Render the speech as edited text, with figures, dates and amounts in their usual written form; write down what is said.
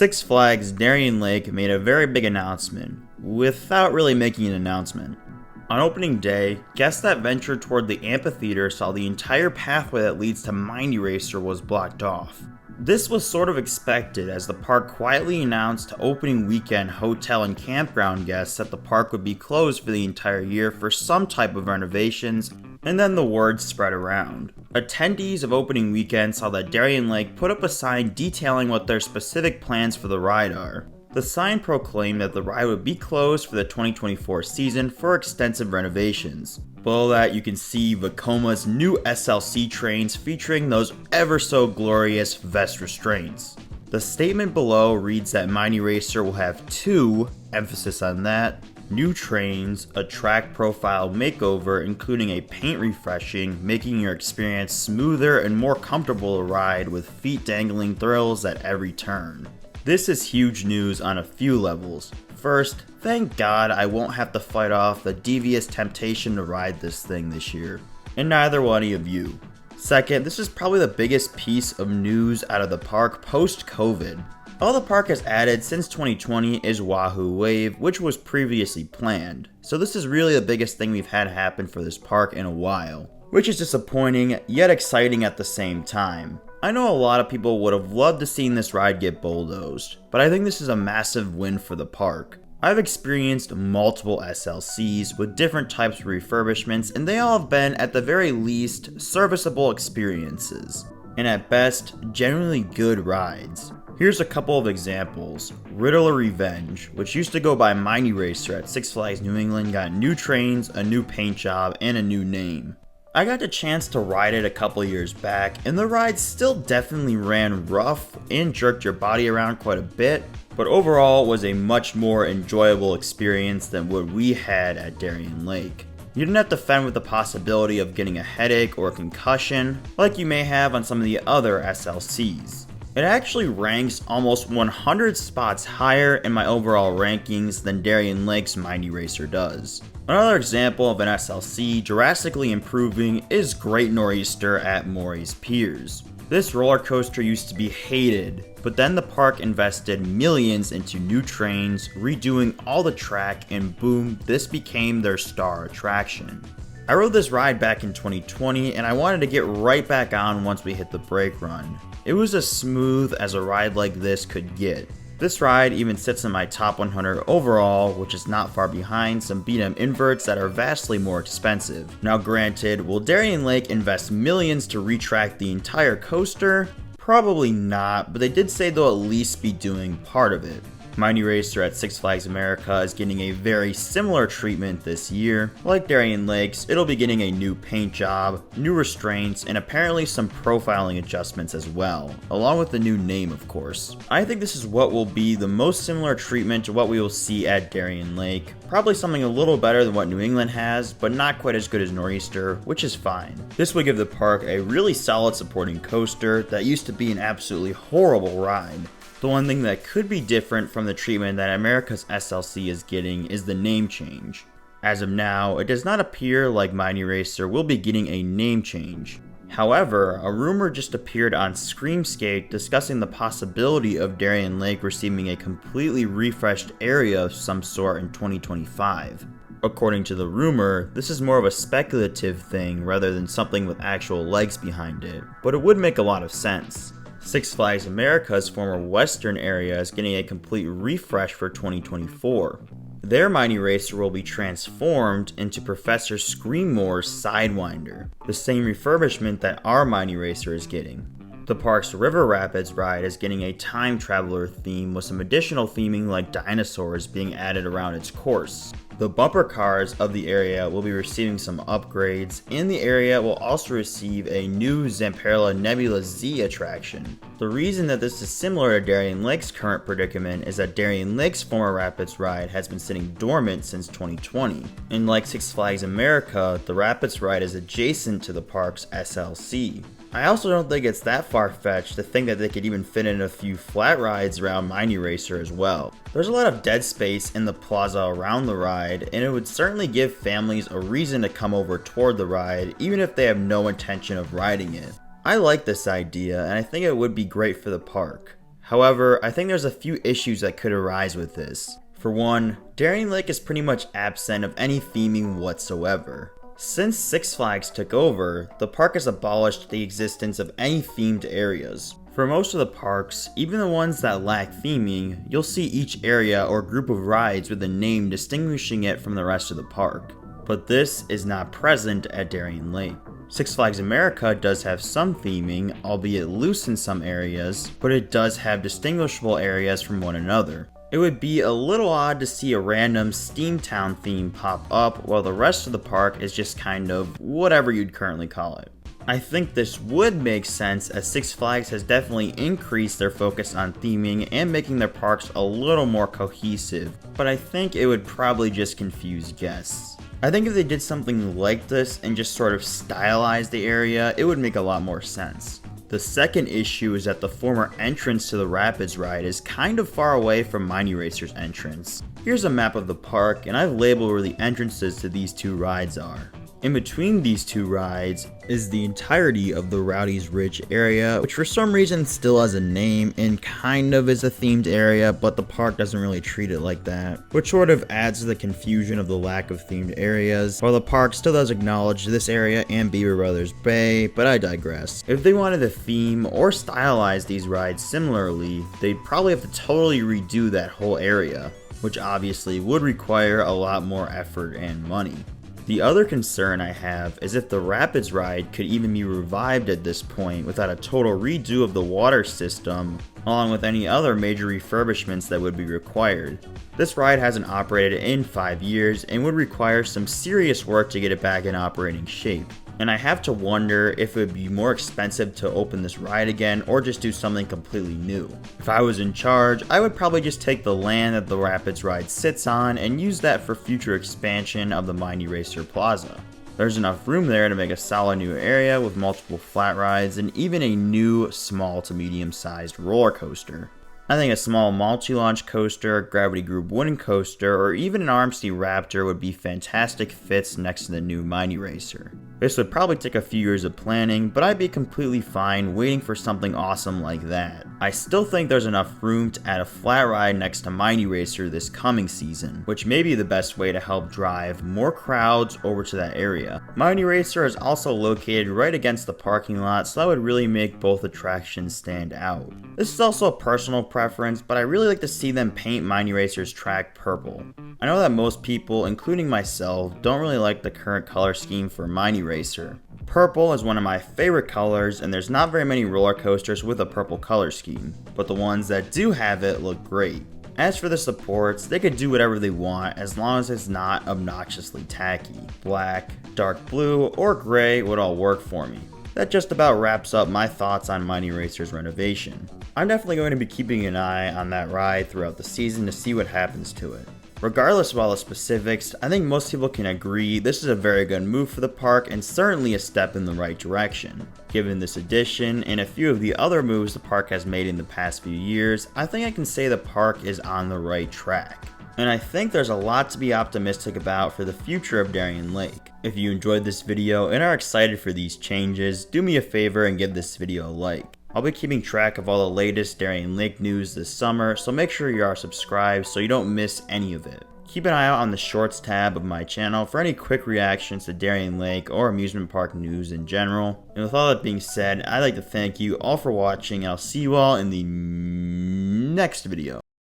Six Flags Darien Lake made a very big announcement, without really making an announcement. On opening day, guests that ventured toward the amphitheater saw the entire pathway that leads to Mind Eraser was blocked off. This was sort of expected as the park quietly announced to opening weekend hotel and campground guests that the park would be closed for the entire year for some type of renovations, and then the word spread around. Attendees of opening weekend saw that Darien Lake put up a sign detailing what their specific plans for the ride are. The sign proclaimed that the ride would be closed for the 2024 season for extensive renovations. Below that, you can see Vecoma's new SLC trains featuring those ever so glorious vest restraints. The statement below reads that Mind Eraser will have two, emphasis on that, new trains, a track profile makeover including a paint refreshing, making your experience smoother and more comfortable to ride with feet dangling thrills at every turn. This is huge news on a few levels. First, thank God I won't have to fight off the devious temptation to ride this thing this year, and neither will any of you. Second, this is probably the biggest piece of news out of the park post-COVID. All the park has added since 2020 is Wahoo Wave, which was previously planned, so this is really the biggest thing we've had happen for this park in a while, which is disappointing yet exciting at the same time. I know a lot of people would have loved to see this ride get bulldozed, but I think this is a massive win for the park. I've experienced multiple SLCs with different types of refurbishments, and they all have been, at the very least, serviceable experiences, and at best, genuinely good rides. Here's a couple of examples. Riddler Revenge, which used to go by Mind Eraser at Six Flags New England, got new trains, a new paint job, and a new name. I got the chance to ride it a couple years back, and the ride still definitely ran rough and jerked your body around quite a bit, but overall was a much more enjoyable experience than what we had at Darien Lake. You didn't have to fend with the possibility of getting a headache or a concussion like you may have on some of the other SLCs. It actually ranks almost 100 spots higher in my overall rankings than Darien Lake's Mind Eraser does. Another example of an SLC drastically improving is Great Nor'easter at Morey's Piers. This roller coaster used to be hated, but then the park invested millions into new trains, redoing all the track, and boom, this became their star attraction. I rode this ride back in 2020 and I wanted to get right back on once we hit the brake run. It was as smooth as a ride like this could get. This ride even sits in my top 100 overall, which is not far behind some beat-em inverts that are vastly more expensive. Now granted, will Darien Lake invest millions to retrack the entire coaster? Probably not, but they did say they'll at least be doing part of it. Mind Eraser at Six Flags America is getting a very similar treatment this year. Like Darien Lake's, it'll be getting a new paint job, new restraints, and apparently some profiling adjustments as well, along with the new name of course. I think this is what will be the most similar treatment to what we will see at Darien Lake. Probably something a little better than what New England has, but not quite as good as Nor'easter, which is fine. This would give the park a really solid supporting coaster that used to be an absolutely horrible ride. The one thing that could be different from the treatment that America's SLC is getting is the name change. As of now, it does not appear like Mind Eraser will be getting a name change. However, a rumor just appeared on Screamscape discussing the possibility of Darien Lake receiving a completely refreshed area of some sort in 2025. According to the rumor, this is more of a speculative thing rather than something with actual legs behind it, but it would make a lot of sense. Six Flags America's former western area is getting a complete refresh for 2024. Their Mind Eraser will be transformed into Professor Screammore's Sidewinder, the same refurbishment that our Mind Eraser is getting. The park's River Rapids ride is getting a time traveler theme with some additional theming like dinosaurs being added around its course. The bumper cars of the area will be receiving some upgrades, and the area will also receive a new Zamperla Nebula Z attraction. The reason that this is similar to Darien Lake's current predicament is that Darien Lake's former Rapids ride has been sitting dormant since 2020. And like Six Flags America, the Rapids ride is adjacent to the park's SLC. I also don't think it's that far-fetched to think that they could even fit in a few flat rides around Mind Eraser as well. There's a lot of dead space in the plaza around the ride, and it would certainly give families a reason to come over toward the ride, even if they have no intention of riding it. I like this idea, and I think it would be great for the park. However, I think there's a few issues that could arise with this. For one, Darien Lake is pretty much absent of any theming whatsoever. Since Six Flags took over, the park has abolished the existence of any themed areas. For most of the parks, even the ones that lack theming, you'll see each area or group of rides with a name distinguishing it from the rest of the park. But this is not present at Darien Lake. Six Flags America does have some theming, albeit loose in some areas, but it does have distinguishable areas from one another. It would be a little odd to see a random Steamtown theme pop up while the rest of the park is just kind of whatever you'd currently call it. I think this would make sense as Six Flags has definitely increased their focus on theming and making their parks a little more cohesive, but I think it would probably just confuse guests. I think if they did something like this and just sort of stylized the area, it would make a lot more sense. The second issue is that the former entrance to the Rapids ride is kind of far away from Mighty Racer's entrance. Here's a map of the park, and I've labeled where the entrances to these two rides are. In between these two rides is the entirety of the Rowdy's Ridge area, which for some reason still has a name and kind of is a themed area, but the park doesn't really treat it like that, which sort of adds to the confusion of the lack of themed areas, while the park still does acknowledge this area and Beaver Brothers Bay, but I digress. If they wanted to theme or stylize these rides similarly, they'd probably have to totally redo that whole area, which obviously would require a lot more effort and money. The other concern I have is if the Rapids ride could even be revived at this point without a total redo of the water system, along with any other major refurbishments that would be required. This ride hasn't operated in 5 years and would require some serious work to get it back in operating shape. And I have to wonder if it would be more expensive to open this ride again or just do something completely new. If I was in charge, I would probably just take the land that the Rapids ride sits on and use that for future expansion of the Mighty Racer Plaza. There's enough room there to make a solid new area with multiple flat rides and even a new small to medium sized roller coaster. I think a small multi-launch coaster, gravity group wooden coaster, or even an RMC Raptor would be fantastic fits next to the new Mighty Racer. This would probably take a few years of planning, but I'd be completely fine waiting for something awesome like that. I still think there's enough room to add a flat ride next to Mighty Racer this coming season, which may be the best way to help drive more crowds over to that area. Mighty Racer is also located right against the parking lot, so that would really make both attractions stand out. This is also a personal preference, but I really like to see them paint Mighty Racer's track purple. I know that most people, including myself, don't really like the current color scheme for Mighty Racer. Purple is one of my favorite colors, and there's not very many roller coasters with a purple color scheme, but the ones that do have it look great. As for the supports, they could do whatever they want as long as it's not obnoxiously tacky. Black, dark blue, or gray would all work for me. That just about wraps up my thoughts on Mighty Racer's renovation. I'm definitely going to be keeping an eye on that ride throughout the season to see what happens to it. Regardless of all the specifics, I think most people can agree this is a very good move for the park and certainly a step in the right direction. Given this addition and a few of the other moves the park has made in the past few years, I think I can say the park is on the right track. And I think there's a lot to be optimistic about for the future of Darien Lake. If you enjoyed this video and are excited for these changes, do me a favor and give this video a like. I'll be keeping track of all the latest Darien Lake news this summer, so make sure you are subscribed so you don't miss any of it. Keep an eye out on the shorts tab of my channel for any quick reactions to Darien Lake or amusement park news in general. And with all that being said, I'd like to thank you all for watching, and I'll see you all in the next video.